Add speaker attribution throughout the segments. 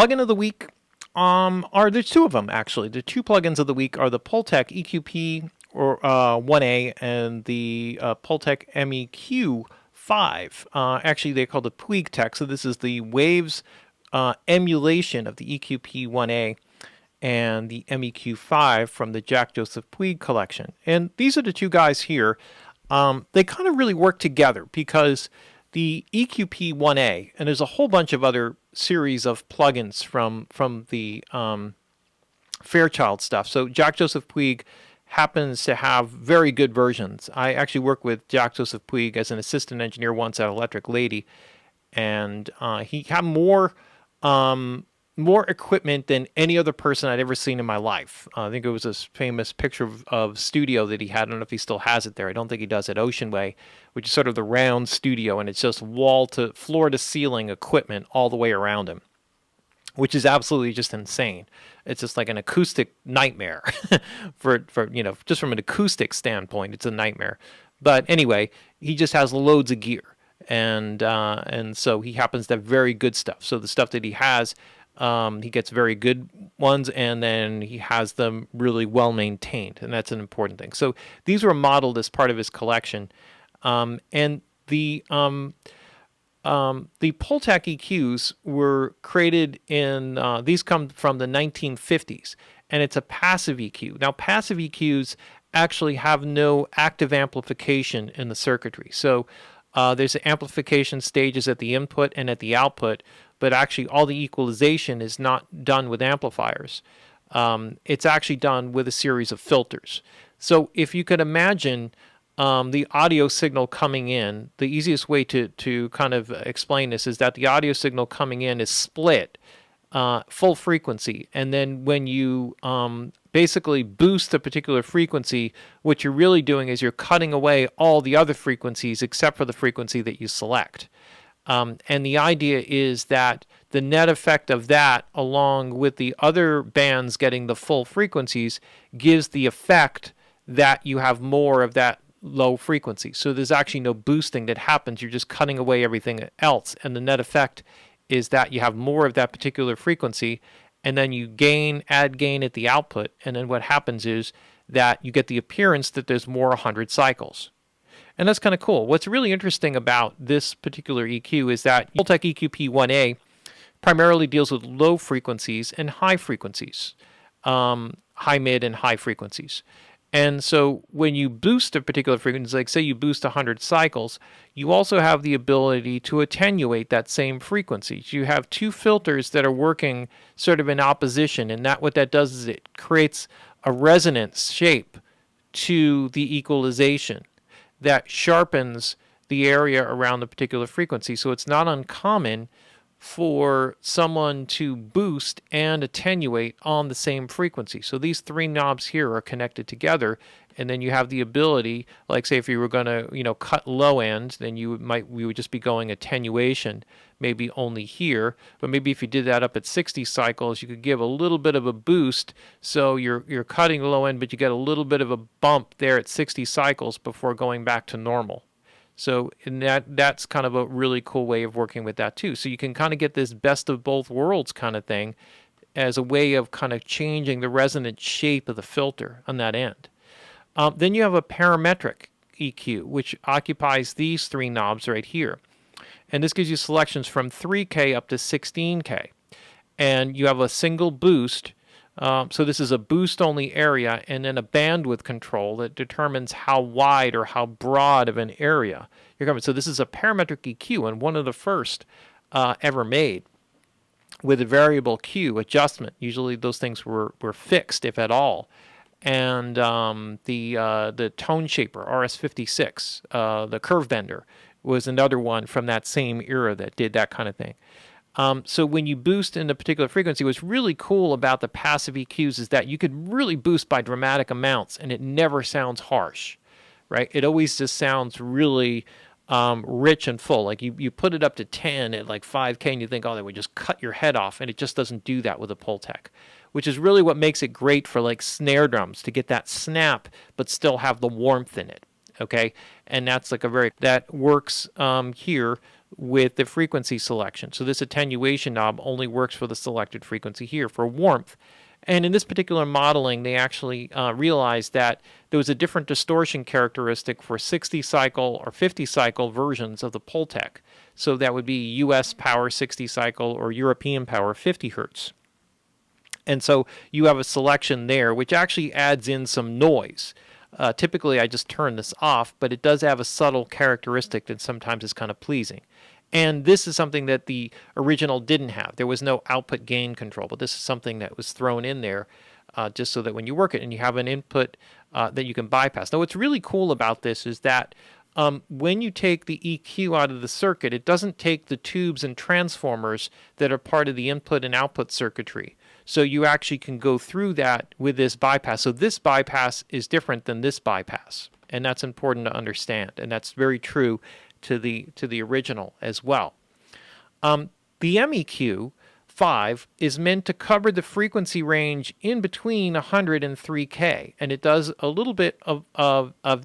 Speaker 1: plugin of the week there's two of them actually. The two plugins of the week are the PuigTec EQP1-A and the PuigTec MEQ-5. Actually, they call it PuigTec, so this is the Waves emulation of the EQP1-A and the MEQ-5 from the Jack Joseph Puig collection. And these are the two guys here. They kind of really work together because the EQP1-A, and there's a whole bunch of other series of plugins from the Fairchild stuff. So Jack Joseph Puig happens to have very good versions. I actually worked with Jack Joseph Puig as an assistant engineer once at Electric Lady, and he had more equipment than any other person I'd ever seen in my life. I think it was this famous picture of studio that he had. I don't know if he still has it there. I don't think he does at Ocean Way, which is sort of the round studio, and it's just floor to ceiling equipment all the way around him, which is absolutely just insane. It's just like an acoustic nightmare for just from an acoustic standpoint, it's a nightmare. But anyway, he just has loads of gear, and so he happens to have very good stuff. So the stuff that he has, he gets very good ones, and then he has them really well maintained, and that's an important thing. So these were modeled as part of his collection, and the PuigTec EQs were created in these come from the 1950s, and it's a passive EQ. Now, passive EQs actually have no active amplification in the circuitry. So there's amplification stages at the input and at the output, but actually all the equalization is not done with amplifiers. It's actually done with a series of filters. So if you could imagine the audio signal coming in, the easiest way to kind of explain this is that the audio signal coming in is split full frequency, and then when you basically boost a particular frequency, what you're really doing is you're cutting away all the other frequencies except for the frequency that you select. And the idea is that the net effect of that, along with the other bands getting the full frequencies, gives the effect that you have more of that low frequency. So there's actually no boosting that happens. You're just cutting away everything else. And the net effect is that you have more of that particular frequency, and then you add gain at the output. And then what happens is that you get the appearance that there's more 100 cycles. And that's kind of cool. What's really interesting about this particular EQ is that PuigTec EQP1-A primarily deals with low frequencies and high frequencies, high, mid, and high frequencies. And so when you boost a particular frequency, like say you boost 100 cycles, you also have the ability to attenuate that same frequency. You have two filters that are working sort of in opposition, and what that does is it creates a resonance shape to the equalization that sharpens the area around the particular frequency. So it's not uncommon for someone to boost and attenuate on the same frequency. So these three knobs here are connected together, and then you have the ability, like say if you were going to, cut low end, then we would just be going attenuation, maybe only here. But maybe if you did that up at 60 cycles, you could give a little bit of a boost. So you're cutting the low end, but you get a little bit of a bump there at 60 cycles before going back to normal. So that's kind of a really cool way of working with that too. So you can kind of get this best of both worlds kind of thing as a way of kind of changing the resonant shape of the filter on that end. Then you have a parametric EQ, which occupies these three knobs right here. And this gives you selections from 3K up to 16K. And you have a single boost. So this is a boost-only area, and then a bandwidth control that determines how wide or how broad of an area you're covering. So this is a parametric EQ, and one of the first ever made with a variable Q adjustment. Usually those things were fixed, if at all. And the tone shaper, RS56, the curve bender, was another one from that same era that did that kind of thing. So when you boost in a particular frequency, what's really cool about the passive EQs is that you could really boost by dramatic amounts, and it never sounds harsh, right? It always just sounds really rich and full. Like you put it up to 10 at like 5K, and you think, oh, that would just cut your head off, and it just doesn't do that with a PuigTec, which is really what makes it great for like snare drums, to get that snap but still have the warmth in it. Okay, and that's like that works here with the frequency selection. So this attenuation knob only works for the selected frequency here for warmth. And in this particular modeling, they actually realized that there was a different distortion characteristic for 60 cycle or 50 cycle versions of the PuigTec. So that would be US power 60 cycle or European power 50 hertz. And so you have a selection there, which actually adds in some noise. Typically, I just turn this off, but it does have a subtle characteristic that sometimes is kind of pleasing. And this is something that the original didn't have. There was no output gain control, but this is something that was thrown in there just so that when you work it and you have an input that you can bypass. Now, what's really cool about this is that when you take the EQ out of the circuit, it doesn't take the tubes and transformers that are part of the input and output circuitry. So you actually can go through that with this bypass. So this bypass is different than this bypass, and that's important to understand, and that's very true to the original as well. The MEQ-5 is meant to cover the frequency range in between 100 and 3K, and it does a little bit of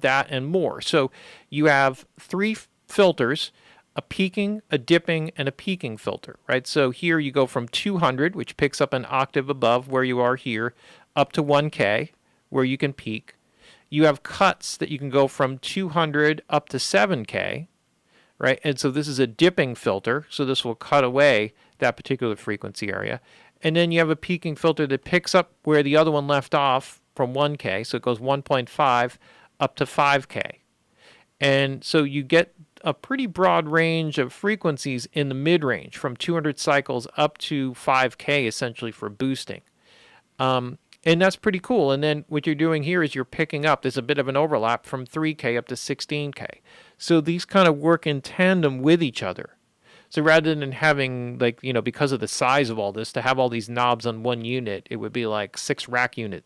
Speaker 1: that and more. So you have three filters, a peaking, a dipping, and a peaking filter, right? So here you go from 200, which picks up an octave above where you are here, up to 1K, where you can peak. You have cuts that you can go from 200 up to 7K, right? And so this is a dipping filter, so this will cut away that particular frequency area. And then you have a peaking filter that picks up where the other one left off from 1K, so it goes 1.5 up to 5K. And so you get a pretty broad range of frequencies in the mid-range, from 200 cycles up to 5K essentially for boosting. And that's pretty cool. And then what you're doing here is you're picking up, there's a bit of an overlap from 3K up to 16K. So these kind of work in tandem with each other. So rather than having, like, you know, because of the size of all this, to have all these knobs on one unit, it would be like 6 rack unit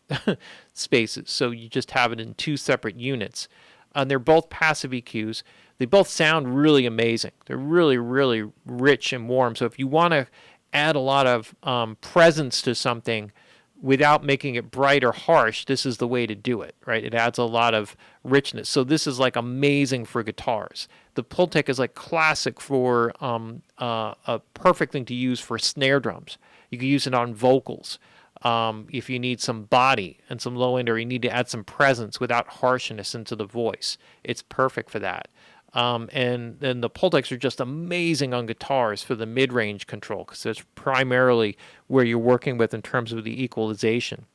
Speaker 1: spaces. So you just have it in 2 separate units. And they're both passive EQs. They both sound really amazing. They're really, really rich and warm. So if you want to add a lot of presence to something without making it bright or harsh, this is the way to do it, right? It adds a lot of richness. So this is like amazing for guitars. The PuigTec is like classic for a perfect thing to use for snare drums. You can use it on vocals. If you need some body and some low end, or you need to add some presence without harshness into the voice, it's perfect for that. And then the PuigTecs are just amazing on guitars for the mid-range control, because that's primarily where you're working with in terms of the equalization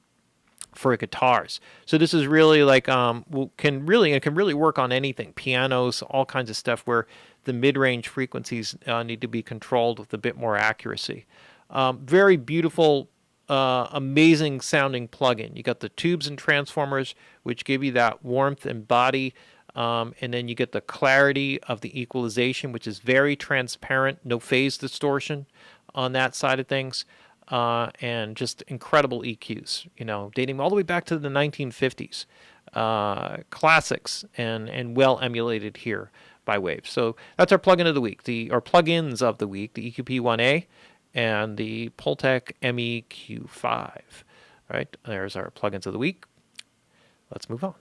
Speaker 1: for guitars. So this is really like it can really work on anything, pianos, all kinds of stuff where the mid-range frequencies need to be controlled with a bit more accuracy. Very beautiful, amazing sounding plugin. You got the tubes and transformers, which give you that warmth and body. And then you get the clarity of the equalization, which is very transparent, no phase distortion on that side of things, and just incredible EQs, you know, dating all the way back to the 1950s. Classics and well emulated here by Waves. So that's our plugin of the week, or plugins of the week, the EQP1-A and the PuigTec MEQ-5. All right, there's our plugins of the week. Let's move on.